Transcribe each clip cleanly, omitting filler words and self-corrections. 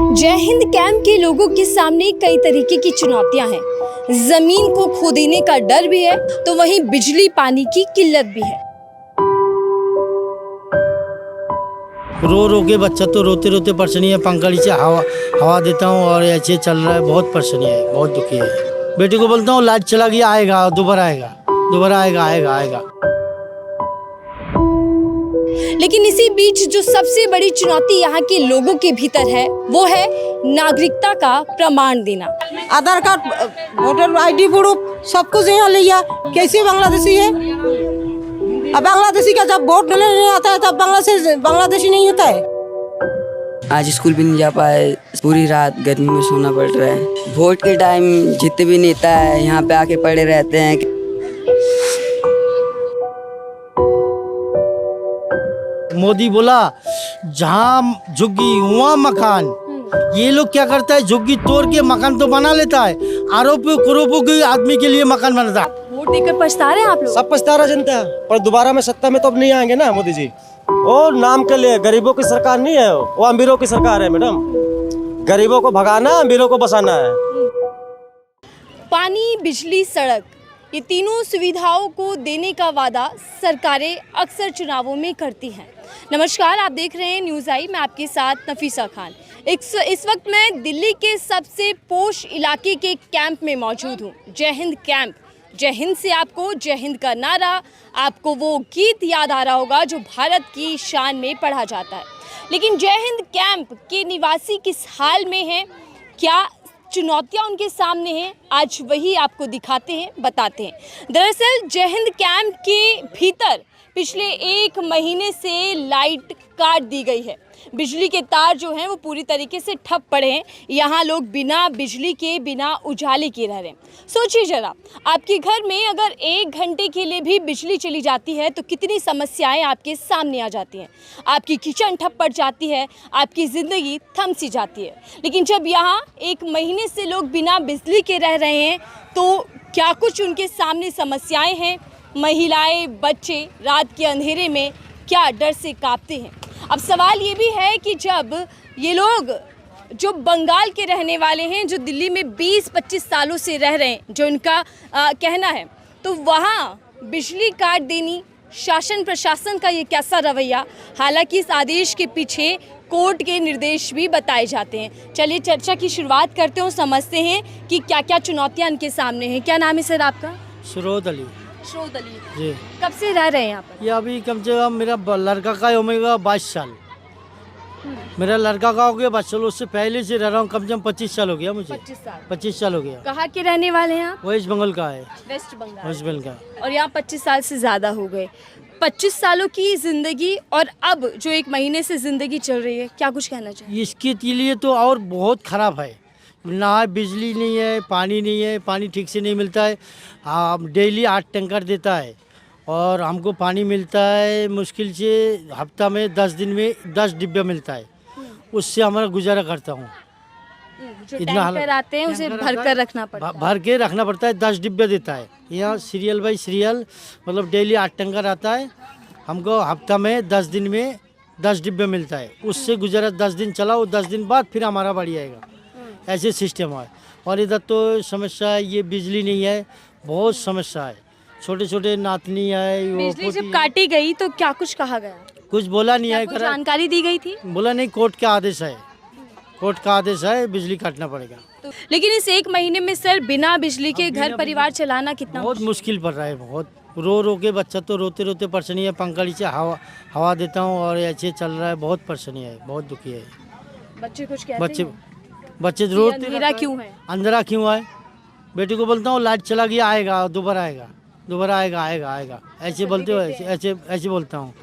जय हिंद कैंप के लोगों के सामने कई तरीके की चुनौतियां हैं। जमीन को खो देने का डर भी है, तो वहीं बिजली पानी की किल्लत भी है। रो रो के बच्चा तो रोते रोते परेशानी है। पंखा से हवा देता हूँ और ऐसे चल रहा है। बहुत परेशानी है, बहुत दुखी है। बेटे को बोलता हूँ लाइट चला गया, आएगा दोबारा आएगा, दोबारा आएगा आएगा आएगा। लेकिन इसी बीच जो सबसे बड़ी चुनौती यहाँ के लोगों के भीतर है, वो है नागरिकता का प्रमाण देना। आधार कार्ड, वोटर आईडी प्रूफ सब कुछ यहाँ लिया। कैसे बांग्लादेशी है? अब बांग्लादेशी का जब वोट डालने नहीं आता है तब बांग्लादेशी नहीं होता है। आज स्कूल भी नहीं जा पाए, पूरी रात गर्मी में सोना पड़ रहा है। वोट के टाइम जितने भी नेता है यहाँ पे आके पड़े रहते हैं। मोदी बोला जहाँ झुग्गी वहाँ मकान। ये लोग क्या करता है, झुग्गी तोड़ के मकान तो बना लेता है, आरोपों करोड़ों के आदमी के लिए मकान बनाता है। वोट देकर पछता रहे हैं आप लोग? सब पछता रहा जनता, पर दोबारा में सत्ता में तो अब नहीं आएंगे ना मोदी जी। और नाम के लिए गरीबों की सरकार नहीं है, वो अमीरों की सरकार है मैडम। गरीबों को भगाना, अमीरों को बसाना है। पानी, बिजली, सड़क, ये तीनों सुविधाओं को देने का वादा सरकारें अक्सर चुनावों में करती हैं। नमस्कार, आप देख रहे हैं न्यूज़ आई, मैं आपके साथ नफीसा खान। इस वक्त मैं दिल्ली के सबसे पोश इलाके के कैंप में मौजूद हूँ, जय हिंद कैंप। जय हिंद से आपको जय हिंद का नारा, आपको वो गीत याद आ रहा होगा जो भारत की शान में पढ़ा जाता है। लेकिन जय हिंद कैंप के निवासी किस हाल में हैं, क्या चुनौतियां उनके सामने हैं, आज वही आपको दिखाते हैं, बताते हैं। दरअसल जय हिंद कैंप के भीतर पिछले 1 महीने से लाइट काट दी गई है। बिजली के तार जो हैं वो पूरी तरीके से ठप पड़े हैं। यहाँ लोग बिना बिजली के, बिना उजाले के रह रहे हैं। सोचिए जरा, आपके घर में अगर 1 घंटे के लिए भी बिजली चली जाती है तो कितनी समस्याएं आपके सामने आ जाती हैं। आपकी किचन ठप पड़ जाती है, आपकी ज़िंदगी थम सी जाती है। लेकिन जब यहाँ 1 महीने से लोग बिना बिजली के रह रहे हैं तो क्या कुछ उनके सामने समस्याएँ हैं। महिलाएँ, बच्चे रात के अंधेरे में क्या डर से कांपते हैं। अब सवाल ये भी है कि जब ये लोग जो बंगाल के रहने वाले हैं, जो दिल्ली में 20-25 सालों से रह रहे हैं, जो इनका कहना है, तो वहाँ बिजली काट देनी, शासन प्रशासन का ये कैसा रवैया। हालांकि इस आदेश के पीछे कोर्ट के निर्देश भी बताए जाते हैं। चलिए चर्चा की शुरुआत करते हैं, समझते हैं कि क्या क्या चुनौतियाँ इनके सामने हैं। क्या नाम है सर आपका? सुरोध अली जी। कब से रह रहे हैं यहाँ पर? ये अभी कम से कम मेरा लड़का का होगा 22 साल। मेरा लड़का का हो गया 22 साल, उससे पहले से रह रहा हूँ। कम से कम 25 साल हो गया मुझे। 25 साल हो गया। कहाँ के रहने वाले हैं आप? वेस्ट बंगाल का है। वेस्ट बंगाल। वेस्ट बंगाल का। और यहाँ 25 साल से ज़्यादा हो गए। 25 सालों की ज़िंदगी और अब जो 1 महीने से ज़िंदगी चल रही है, क्या कुछ कहना चाहिए? इसके लिए तो और बहुत ख़राब है ना। बिजली नहीं है, पानी नहीं है, पानी ठीक से नहीं मिलता है। डेली 8 टैंकर देता है और हमको पानी मिलता है मुश्किल से हफ्ता में 10 दिन में 10 डिब्बा मिलता है। उससे हमारा गुजारा करता हूँ। जो टैंकर आते हैं उसे भर कर रखना पड़ता है। भर के रखना पड़ता है। 10 डिब्बे देता है यहाँ, सीरियल बाई सीरियल, मतलब डेली 8 टैंकर आता है। हमको हफ्ता में 10 दिन में 10 डिब्बे मिलता है। उससे गुजारा 10 दिन चला, वो 10 दिन बाद फिर हमारा बारी आएगा। ऐसे सिस्टम है। और इधर तो समस्या है, ये बिजली नहीं है, बहुत समस्या है। छोटे छोटे नातनी है। बिजली जब काटी गई तो क्या कुछ कहा गया? कुछ बोला नहीं है। जानकारी दी गई थी? बोला नहीं, कोर्ट का आदेश है। कोर्ट का आदेश है, बिजली काटना पड़ेगा। लेकिन इस 1 महीने में सर बिना बिजली के घर परिवार चलाना कितना बहुत मुश्किल पड़ रहा है। बहुत रो रो के बच्चा तो रोते रोते परेशानी है। पंखा से हवा देता हूँ और ऐसे चल रहा है। बहुत परेशानी है, बहुत दुखी है। बच्चे कुछ कहते हैं? बच्चे रोते, अंधेरा क्यों है? अंधेरा क्यों है? बेटे को बोलता हूँ लाइट चला गया, आएगा दोबारा आएगा, दोबारा आएगा आएगा आएगा, ऐसे बोलते हो। ऐसे बोलता हूँ।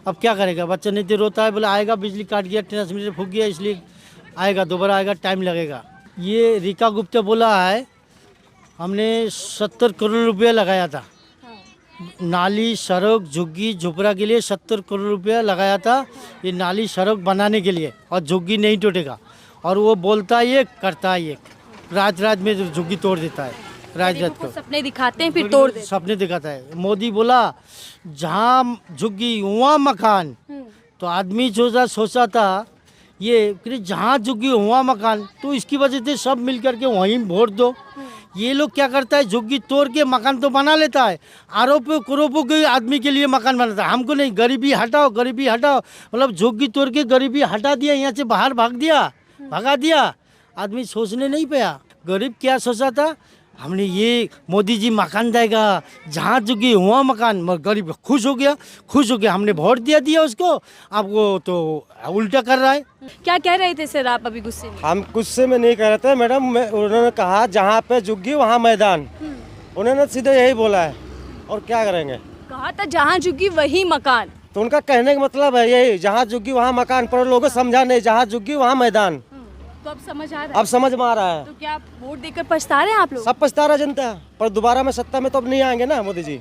अब क्या करेगा बच्चा? नहीं तो रोता है, बोला आएगा, बिजली काट गया, ट्रांसमीटर फूक गया, इसलिए आएगा, दोबारा आएगा, टाइम लगेगा। ये रीका गुप्ता बोला है, हमने 70 करोड़ रुपया लगाया था। नाली, सड़क, झुग्गी झुपड़ा के लिए 70 करोड़ रुपया लगाया था। ये नाली सड़क बनाने के लिए, और झुग्गी नहीं टूटेगा। और वो बोलता है ये, करता है ये। रात में झुग्गी तोड़ देता है। रात को सपने दिखाते हैं, फिर तोड़ देते हैं। सपने दिखाता है। मोदी बोला जहाँ झुग्गी वहाँ मकान। तो आदमी सोचा था ये कि जहाँ झुग्गी हुआ मकान, तो इसकी वजह से सब मिल करके वहीं वोट दो। ये लोग क्या करता है, झुग्गी तोड़ के मकान तो बना लेता है, आरोपों करोड़ों के आदमी के लिए मकान बनाता है। हमको नहीं, गरीबी हटाओ, गरीबी हटाओ, मतलब झुग्गी तोड़ के गरीबी हटा दिया, यहाँ से बाहर भगा दिया। आदमी सोचने नहीं पाया। गरीब क्या सोचा था, हमने ये मोदी जी मकान देगा, जहाँ झुग्गी हुआ मकान, मगर गरीब खुश हो गया, हमने वोट दिया उसको। अब वो तो उल्टा कर रहा है। क्या कह रहे थे सर आप अभी गुस्से में? हम गुस्से में नहीं कह रहे थे मैडम, उन्होंने कहा जहाँ पे झुग्गी वहाँ मैदान, उन्होंने सीधे यही बोला है, और क्या करेंगे। कहा था जहाँ झुग्गी वही मकान, तो उनका कहने का मतलब है यही, जहाँ झुग्गी वहाँ मकान, पर लोगों को समझा नहीं, जहाँ झुग्गी वहाँ मैदान। तो अब समझ आ रहा है? अब समझ में आ रहा है। तो क्या आप वोट देकर पछता रहे हैं आप लोग? सब पछता रहा जनता, पर दोबारा में सत्ता में तो अब नहीं आएंगे ना मोदी जी।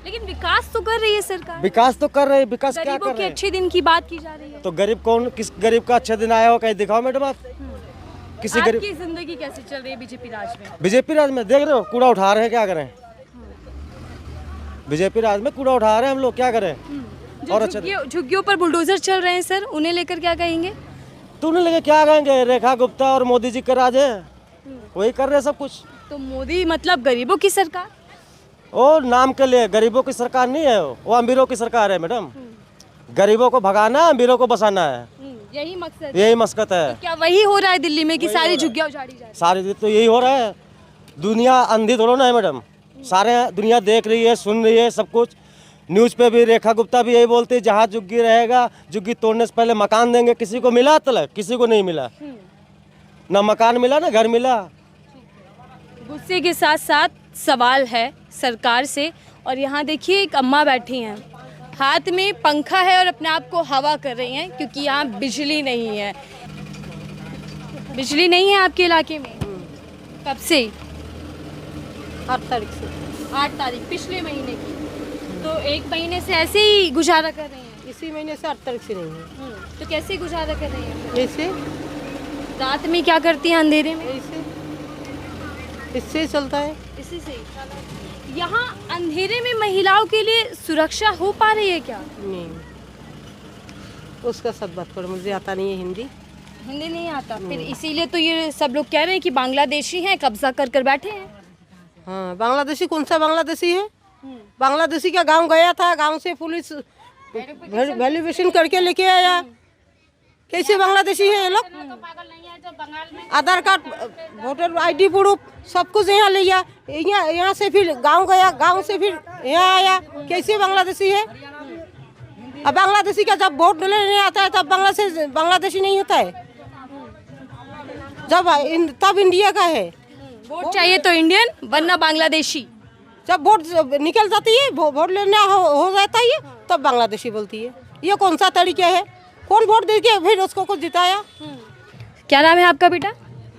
लेकिन विकास तो कर रही है सरकार, विकास तो कर रहे हैं, विकास क्या गरीबों कर के रहे हैं। अच्छे दिन की बात की जा रही है। तो गरीब कौन, किस गरीब का अच्छा दिन आया हो, कहीं दिखाओ मैडम आप। किसी गरीब, आपकी जिंदगी कैसे चल रही है बीजेपी राज में? बीजेपी राज में देख रहे हो, कूड़ा उठा रहे हैं, क्या करें। बीजेपी राज में कूड़ा उठा रहे हैं हम लोग, क्या करें। जो और अच्छा झुग्गियों पर बुलडोजर चल रहे हैं सर, उन्हें लेकर क्या कहेंगे? तो उन्हें लगे क्या कहेंगे, रेखा गुप्ता और मोदी जी का राज है, वही कर रहे हैं सब कुछ। तो मोदी मतलब गरीबों की सरकार? ओ नाम के लिए, गरीबों की सरकार नहीं है वो अमीरों की सरकार है मैडम। गरीबों को भगाना, अमीरों को बसाना है, यही मकसद यही मकसद है। क्या वही हो रहा है दिल्ली में कि सारी झुग्गियां उजाड़ी जा रही है? सारी तो यही हो रहा है। दुनिया अंधी थोड़ा ना है मैडम, सारे दुनिया देख रही है, सुन रही है सब कुछ। न्यूज़ पे भी रेखा गुप्ता भी यही बोलती है, जहाँ झुग्गी रहेगा, झुग्गी तोड़ने से पहले मकान देंगे। किसी को मिला तलक, किसी को नहीं मिला, ना मकान मिला ना घर मिला। गुस्से के साथ साथ सवाल है सरकार से। और यहाँ देखिए एक अम्मा बैठी हैं, हाथ में पंखा है और अपने आप को हवा कर रही हैं, क्योंकि यहाँ बिजली नहीं है। बिजली नहीं है आपके इलाके में? कब से? 8 तारीख से। 8 तारीख पिछले महीने की। तो 1 महीने से ऐसे ही गुजारा कर रहे हैं? इसी महीने से 8 तारीख से नहीं है। तो कैसे गुजारा कर रही हैं? ऐसे रात में क्या करती हैं अंधेरे में? इससे ही चलता है। इसी से यहाँ अंधेरे में महिलाओं के लिए सुरक्षा हो पा रही है क्या? नहीं, उसका सब बात पर मुझे आता नहीं है हिंदी। हिंदी नहीं आता, फिर इसीलिए तो ये सब लोग कह रहे हैं कि बांग्लादेशी हैं, कब्जा कर बैठे हैं। हाँ, बांग्लादेशी कौन सा बांग्लादेशी है? बांग्लादेशी का गांव गया था, गांव से पुलिस वैल्यूएशन करके लेके आया। कैसे बांग्लादेशी है ये लोग? आधार कार्ड, वोटर आईडी प्रूफ सब कुछ यहाँ लिया, यहाँ से फिर गांव गया, गांव से फिर यहाँ आया। कैसे बांग्लादेशी है? अब बांग्लादेशी का जब वोट लेने आता है तब बांग्लादेशी नहीं होता है, तब इंडिया का है। वोट चाहिए तो इंडियन, वरना बांग्लादेशी। जब वोट निकल जाती है, वोट लेना हो जाता है, तब बांग्लादेशी बोलती है। ये कौन सा तरीका है? कौन वोट दे के फिर उसको कुछ जिताया? क्या नाम है आपका बेटा?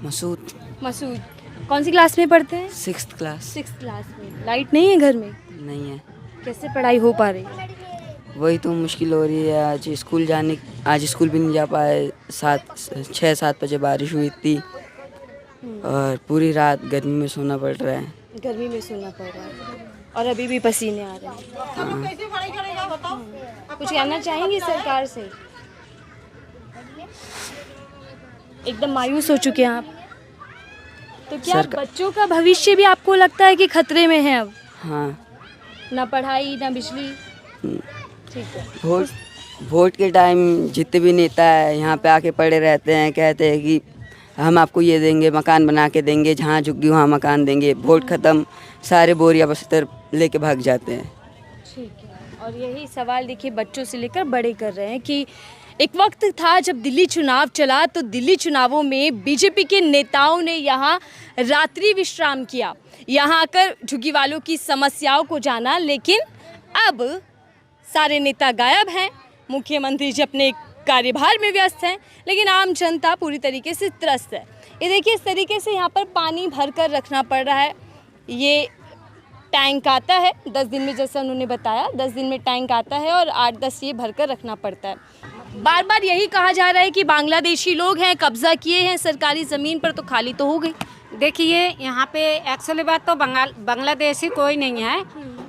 मसूद। मसूद। कौन सी क्लास में पढ़ते हैं? 6th class. 6th क्लास में। लाइट नहीं है घर में? नहीं है। कैसे पढ़ाई हो पा रही है? वही तो मुश्किल हो रही है। आज स्कूल भी नहीं जा पाए। 6-7 बजे बारिश हुई थी और पूरी रात गर्मी में सोना पड़ रहा है। गर्मी में सोना पड़ रहा है और अभी भी पसीने आ रहे हैं। कैसे पढ़ाई करेगा बताओ? कुछ कहना चाहेंगे सरकार से? एकदम मायूस हो चुके हैं आप। तो क्या बच्चों का भविष्य भी आपको लगता है कि खतरे में है अब? हाँ। ना पढ़ाई ना बिजली। ठीक है। वोट के टाइम जितने भी नेता है यहाँ पे आके पड़े रहते हैं, कहते हैं कि हम आपको ये देंगे, मकान बना के देंगे, जहाँ झुग्गी वहाँ मकान देंगे। वोट ख़त्म, सारे बोरिया बस्तर लेके भाग जाते हैं। ठीक है। और यही सवाल देखिए बच्चों से लेकर बड़े कर रहे हैं कि एक वक्त था जब दिल्ली चुनाव चला, तो दिल्ली चुनावों में बीजेपी के नेताओं ने यहाँ रात्रि विश्राम किया, यहाँ आकर झुग्गी वालों की समस्याओं को जाना। लेकिन अब सारे नेता गायब हैं, मुख्यमंत्री जी अपने कार्यभार में व्यस्त हैं, लेकिन आम जनता पूरी तरीके से त्रस्त है। ये देखिए इस तरीके से यहाँ पर पानी भर कर रखना पड़ रहा है। ये टैंक आता है 10 दिन में, जैसा उन्होंने बताया 10 दिन में टैंक आता है और 8-10 ये भर कर रखना पड़ता है। बार बार यही कहा जा रहा है कि बांग्लादेशी लोग हैं, कब्जा किए हैं सरकारी ज़मीन पर, तो खाली तो हो गई। देखिए यहाँ पे एक्चुअली बात तो बांग्लादेशी कोई नहीं है,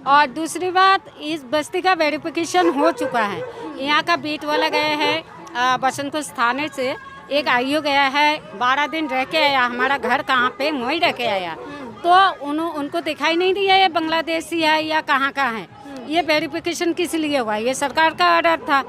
और दूसरी बात इस बस्ती का वेरिफिकेशन हो चुका है। यहाँ का बीट वाला गए हैं, बसंत कुछ थाने से एक आईओ गया है, 12 दिन रह के आया, हमारा घर कहाँ पे वहीं रह के आया, तो उनको दिखाई नहीं दिया ये बांग्लादेशी है या कहाँ का है। ये वेरिफिकेशन किस लिए हुआ, ये सरकार का ऑर्डर था,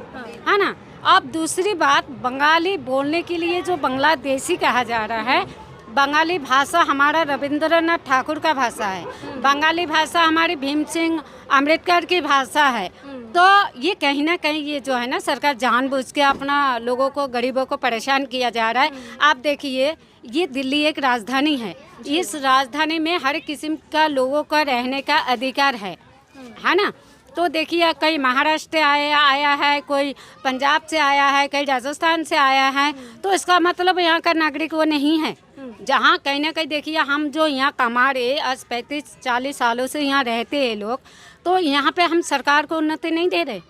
है ना। अब दूसरी बात, बंगाली बोलने के लिए जो बांग्लादेशी कहा जा रहा है, बंगाली भाषा हमारा रविंद्रनाथ ठाकुर का भाषा है, बंगाली भाषा हमारी भीम सिंह अम्बेडकर की भाषा है। तो ये कहीं ना कहीं ये जो है ना, सरकार जानबूझ के अपना लोगों को, गरीबों को परेशान किया जा रहा है। आप देखिए, ये दिल्ली एक राजधानी है, इस राजधानी में हर किस्म का लोगों का रहने का अधिकार है ना। तो देखिए, कई महाराष्ट्र आया है, कोई पंजाब से आया है, कई राजस्थान से आया है, तो इसका मतलब यहाँ का नागरिक वो नहीं है। जहाँ कहीं ना कहीं देखिए, हम जो यहाँ कमा रहे, आज 35-40 सालों से यहाँ रहते हैं लोग, तो यहाँ पे हम सरकार को उन्नति नहीं दे रहे।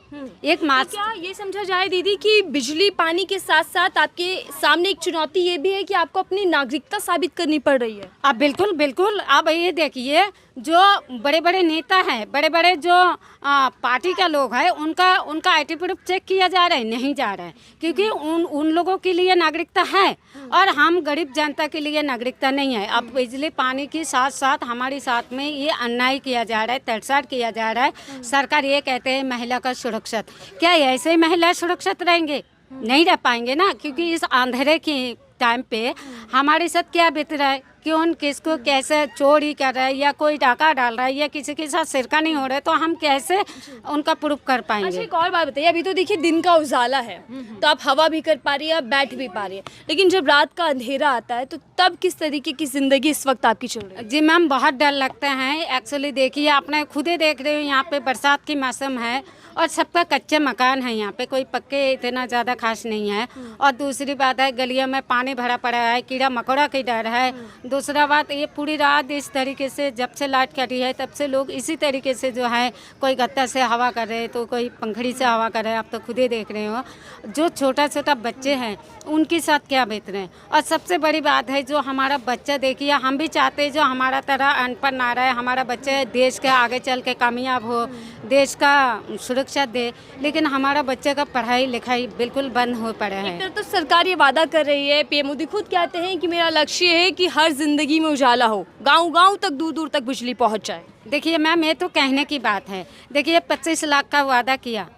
एक मास क्या ये समझा जाए दीदी कि बिजली पानी के साथ साथ आपके सामने एक चुनौती ये भी है कि आपको अपनी नागरिकता साबित करनी पड़ रही है? अब बिल्कुल बिल्कुल, अब ये देखिए, जो बड़े बड़े नेता हैं, बड़े बड़े जो पार्टी का लोग हैं, उनका आईटी प्रूफ चेक किया जा रहा है, नहीं जा रहा है, क्योंकि उन लोगों के लिए नागरिकता है और हम गरीब जनता के लिए नागरिकता नहीं है। अब बिजली पानी के साथ साथ हमारे साथ में ये अन्याय किया जा रहा है, तड़साड़ किया जा रहा है। सरकार ये कहते हैं महिला का सुरक्षित, क्या ऐसे ही महिला सुरक्षित रहेंगे? नहीं रह पाएंगे ना, क्योंकि इस अंधेरे के टाइम पे हमारे साथ क्या बीत रहा है, कौन किसको कैसे चोरी कर रहा है या कोई डाका डाल रहा है या किसी के साथ सिरका नहीं हो रहा है, तो हम कैसे उनका प्रूफ कर अच्छा, पाएंगे। एक और बात बताइए, अभी तो देखिए दिन का उजाला है, तो आप हवा भी कर पा रही है, आप बैठ भी पा रही है, लेकिन जब रात का अंधेरा आता है तो तब किस तरीके की जिंदगी इस वक्त आपकी चल रही है? जी मैम, बहुत डर लगता है। एक्चुअली देखिए, आपने खुद ही देख रहे हो, यहाँ पे बरसात की मौसम है और सबका कच्चे मकान है, यहाँ पे कोई पक्के इतना ज़्यादा खास नहीं है। और दूसरी बात है, गलियों में पानी भरा पड़ा है, कीड़ा मकोड़ा की डर है। दूसरा बात, ये पूरी रात इस तरीके से, जब से लाइट कटी है तब से लोग इसी तरीके से जो है, कोई गत्ता से हवा कर रहे हैं तो कोई पंखड़ी से हवा कर रहे हैं, आप तो खुद ही देख रहे हो। जो छोटा छोटा बच्चे हैं उनके साथ क्या बीत रहे हैं। और सबसे बड़ी बात है, जो हमारा बच्चा, देखिए हम भी चाहते हैं जो हमारा तरह अनपढ़ ना रहे, हमारा बच्चा देश के आगे चल के कामयाब हो, देश का सुरक्षा दे, लेकिन हमारा बच्चे का पढ़ाई लिखाई बिल्कुल बंद हो पड़ा है। तो सरकार ये वादा कर रही है, पीएम मोदी खुद कहते हैं कि मेरा लक्ष्य है कि हर जिंदगी में उजाला हो, गांव-गांव तक, दूर दूर तक बिजली पहुंच जाए। देखिए मैम, ये तो कहने की बात है। देखिए 25 लाख का वादा किया,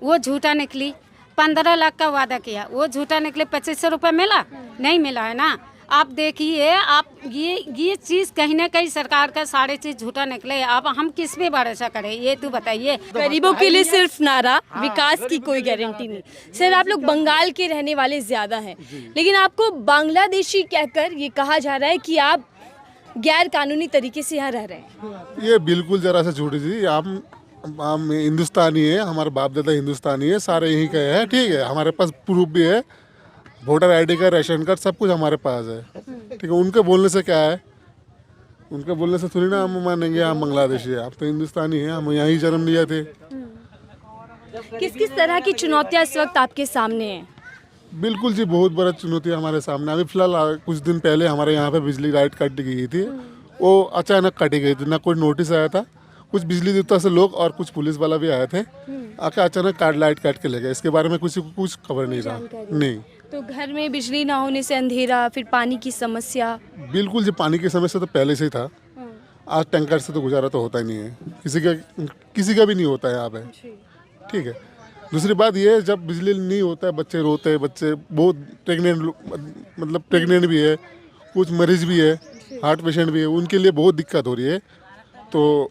वो झूठा निकली। 15 लाख का वादा किया, वो झूठा निकले। 2500 रुपये मिला? नहीं मिला है ना। आप देखिए, आप ये चीज़ कहीं ना कहीं सरकार का सारे चीज़ झूठा निकले। अब हम किस पे भरोसा करें, ये तो बताइए। गरीबों के लिए सिर्फ नारा, विकास की कोई गारंटी नहीं। सर, आप लोग बंगाल के रहने वाले ज़्यादा हैं, लेकिन आपको बांग्लादेशी कहकर ये कहा जा रहा है कि आप गैर कानूनी तरीके से यहाँ रह रहे हैं। ये बिल्कुल जरा सा झूठी जी। हम हिंदुस्तानी है, हमारे बाप दादा हिंदुस्तानी है, सारे यहीं के हैं, ठीक है। हमारे पास प्रूफ भी है, वोटर आईडी का, राशन कार्ड, सब कुछ हमारे पास है, ठीक है। उनके बोलने से क्या है, उनके बोलने से थोड़ी ना हम मानेंगे हम बांग्लादेशी है। आप तो हिंदुस्तानी हैं, हम यहाँ ही जन्म लिए थे। किस किस तरह की चुनौतियाँ इस वक्त आपके सामने हैं? बिल्कुल जी, बहुत बड़ा चुनौती है हमारे सामने। अभी फिलहाल कुछ दिन पहले हमारे यहाँ पे बिजली लाइट काट गई थी, वो अचानक काटी गई थी, ना कोई नोटिस आया था। कुछ बिजली विभाग से लोग और कुछ पुलिस वाला भी आए थे, आके अचानक लाइट काट के ले गए। इसके बारे में किसी को कुछ खबर नहीं रहा। नहीं, तो घर में बिजली ना होने से अंधेरा, फिर पानी की समस्या। बिल्कुल जी, पानी की समस्या तो पहले से ही था। आज टैंकर से तो गुजारा तो होता ही नहीं है, किसी का भी नहीं होता है यहाँ पे, ठीक है। दूसरी बात ये है, जब बिजली नहीं होता है बच्चे रोते हैं, बच्चे बहुत प्रेग्नेंट भी है, कुछ मरीज भी है, हार्ट पेशेंट भी है, उनके लिए बहुत दिक्कत हो रही है। तो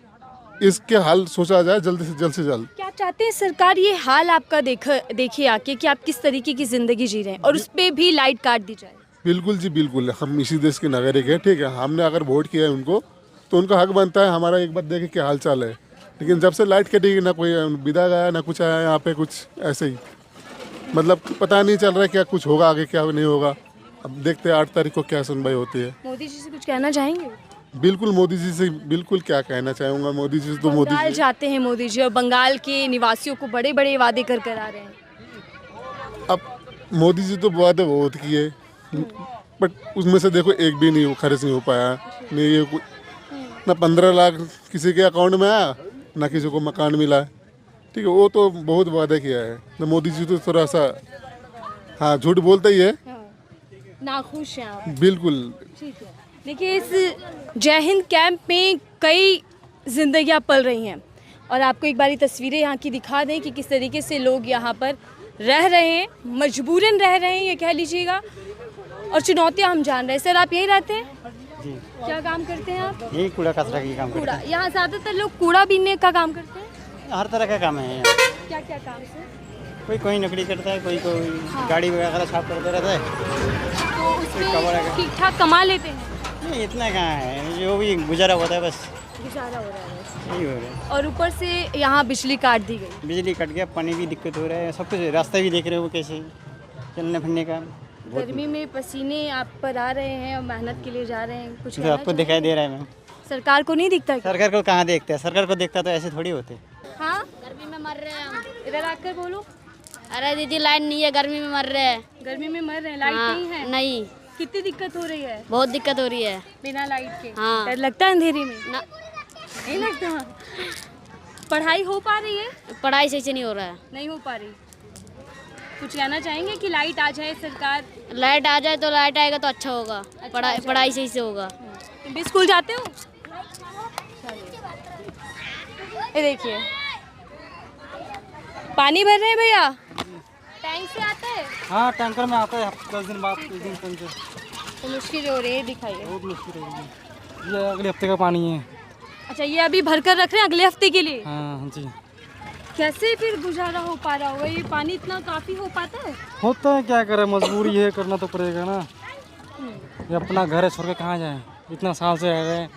इसके हाल सोचा जाए जल्द से जल्द। क्या चाहते हैं सरकार ये हाल आपका देखिए आके कि आप किस तरीके की ज़िंदगी जी रहे हैं और उस पर भी लाइट काट दी जाए? बिल्कुल जी बिल्कुल, हम इसी देश के नागरिक हैं, ठीक है। हमने अगर वोट किया है उनको, तो उनका हक बनता है हमारा एक बार देखे क्या हाल चाल है। लेकिन जब से लाइट कटेगी, ना कोई विदा गया, ना कुछ आया यहाँ पे, कुछ ऐसे ही मतलब पता नहीं चल रहा है क्या कुछ होगा आगे, क्या नहीं होगा। अब देखते हैं 8 तारीख को क्या सुनवाई होती है। मोदी जी से कुछ कहना चाहेंगे? बिल्कुल, मोदी जी से बिल्कुल क्या कहना चाहूँगा। मोदी जी से तो मोदी बंगाल जी जाते हैं मोदी जी और बंगाल के निवासियों को बड़े बड़े वादे कर आ रहे हैं। अब मोदी जी तो वादे बहुत किए, बट उसमें से देखो एक भी नहीं खर्च नहीं हो पाया। नहीं ये ना 15 लाख किसी के अकाउंट में आया, ना किसी को मकान मिला है, ठीक है। वो तो बहुत वादा किया है। तो मोदी जी तो थोड़ा सा हाँ झूठ बोलते ही है, नाखुश हैं आप? बिल्कुल। ठीक है। देखिए, इस जय हिंद कैंप में कई जिंदगियां पल रही हैं और आपको एक बारी तस्वीरें यहाँ की दिखा दें कि किस तरीके से लोग यहाँ पर रह रहे हैं, मजबूरन रह रहे हैं ये कह लीजिएगा, और चुनौतियाँ हम जान रहे हैं। सर, आप यही रहते हैं? जी। क्या काम करते हैं आप? यही कूड़ा कचरा की काम कूड़ा। यहाँ ज़्यादातर लोग कूड़ा बीनने का काम करते हैं? हर तरह का काम है। क्या क्या काम से? कोई नौकरी करता है, कोई गाड़ी वगैरह साफ करते रहता है। तो उसमें ठीक ठाक कमा लेते हैं? नहीं, इतना कहाँ है, जो भी गुजारा होता है बस गुजारा हो रहा है बस। यही हो रहा है। और ऊपर से यहाँ बिजली काट दी गई। बिजली कट गया, पानी भी दिक्कत हो रहा है, सब कुछ। रास्ता भी देख रहे हो कैसे चलने फिरने का। गर्मी में पसीने आप पर आ रहे हैं और मेहनत के लिए जा रहे हैं, कुछ तो कहना आपको दिखाई दे रहा है मैम। चाहेंगे? सरकार को नहीं दिखता क्या? सरकार को कहाँ देखते हैं, सरकार को देखता तो ऐसे थोड़ी होते। हाँ, गर्मी में मर रहे हैं हम। इधर आकर बोलो। अरे दीदी लाइन नहीं है, गर्मी में मर रहे हैं। गर्मी में मर रहे हैं, लाइट हाँ, नहीं है? नहीं, कितनी दिक्कत हो रही है बहुत दिक्कत हो रही है। बिना लाइट के? हाँ। डर लगता है अंधेरे में? ना, नहीं लगता। पढ़ाई हो पा रही है? पढ़ाई सही से नहीं हो रहा है। नहीं हो पा रही। कुछ कहना चाहेंगे कि लाइट आ जाए, सरकार? लाइट आ जाए तो लाइट आएगा तो अच्छा होगा, पढ़ाई सही से होगा। तुम भी स्कूल जाते हो? ये देखिए, पानी भर रहे हैं भैया, टैंक से आता है? हाँ, टैंकर में आता है 10 दिन बाद, 1 दिन पंचर। तो मुश्किल हो रही है, दिखाइए। बहुत मुश्किल हो रही है। ये अगले हफ्ते का पानी है। अच्छा, ये अभी भर कर रख रहे हैं अगले हफ्ते के लिए? हाँ जी। कैसे फिर गुजारा हो पा रहा होगा? ये पानी इतना काफी हो पाता है? होता है, क्या करे, मजबूरी है, करना तो पड़ेगा ना। ये अपना घर है, छोड़ के कहाँ जाए, इतना साल से रह रहे हैं,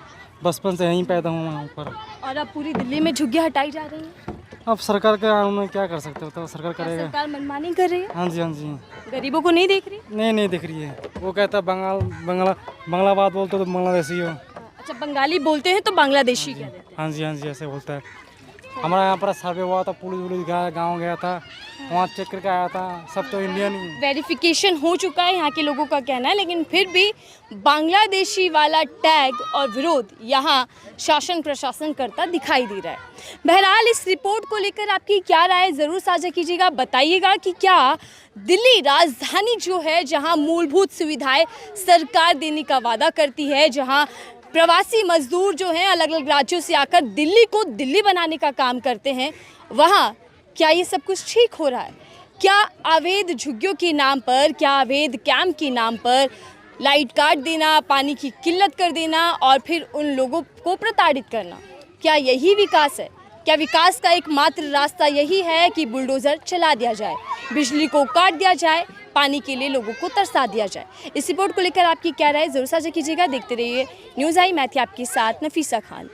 बचपन से यहीं पैदा हुआ वहाँ ऊपर। और अब पूरी दिल्ली में झुग्गियाँ हटाई जा रही हैं। अब सरकार का उन्हें क्या कर सकते हो, तो सरकार क्या करेगा। सरकार मनमानी कर रही है? हाँ जी, हाँ जी। गरीबों को नहीं देख रही? नहीं दिख रही है। वो कहता है बंगला बात बोलते हो तो बांग्लादेशी हो। अच्छा, बंगाली बोलते हैं तो बांग्लादेशी कह देते हैं। हाँ जी, ऐसे बोलता है। हमारा यहाँ पर सर्वे हुआ था, पुलिस गया, गाँव गया था, वहाँ चेक करके आया था, सब तो इंडियन ही। वेरिफिकेशन हो चुका है, यहाँ के लोगों का कहना है, लेकिन फिर भी बांग्लादेशी वाला टैग और विरोध यहाँ शासन प्रशासन करता दिखाई दे रहा है। बहरहाल, इस रिपोर्ट को लेकर आपकी क्या राय है ज़रूर साझा कीजिएगा। बताइएगा कि क्या दिल्ली राजधानी जो है, जहाँ मूलभूत सुविधाएं सरकार देने का वादा करती है, जहाँ प्रवासी मजदूर जो हैं अलग अलग राज्यों से आकर दिल्ली को दिल्ली बनाने का काम करते हैं, वहाँ क्या ये सब कुछ ठीक हो रहा है? क्या अवैध झुग्गियों के नाम पर, क्या अवैध कैंप के नाम पर लाइट काट देना, पानी की किल्लत कर देना और फिर उन लोगों को प्रताड़ित करना, क्या यही विकास है? क्या विकास का एकमात्र रास्ता यही है कि बुलडोज़र चला दिया जाए, बिजली को काट दिया जाए, पानी के लिए लोगों को तरसा दिया जाए? इस रिपोर्ट को लेकर आपकी क्या राय ज़रूर साझा कीजिएगा। देखते रहिए न्यूज़ आई। मैं थी आपके साथ नफीसा खान।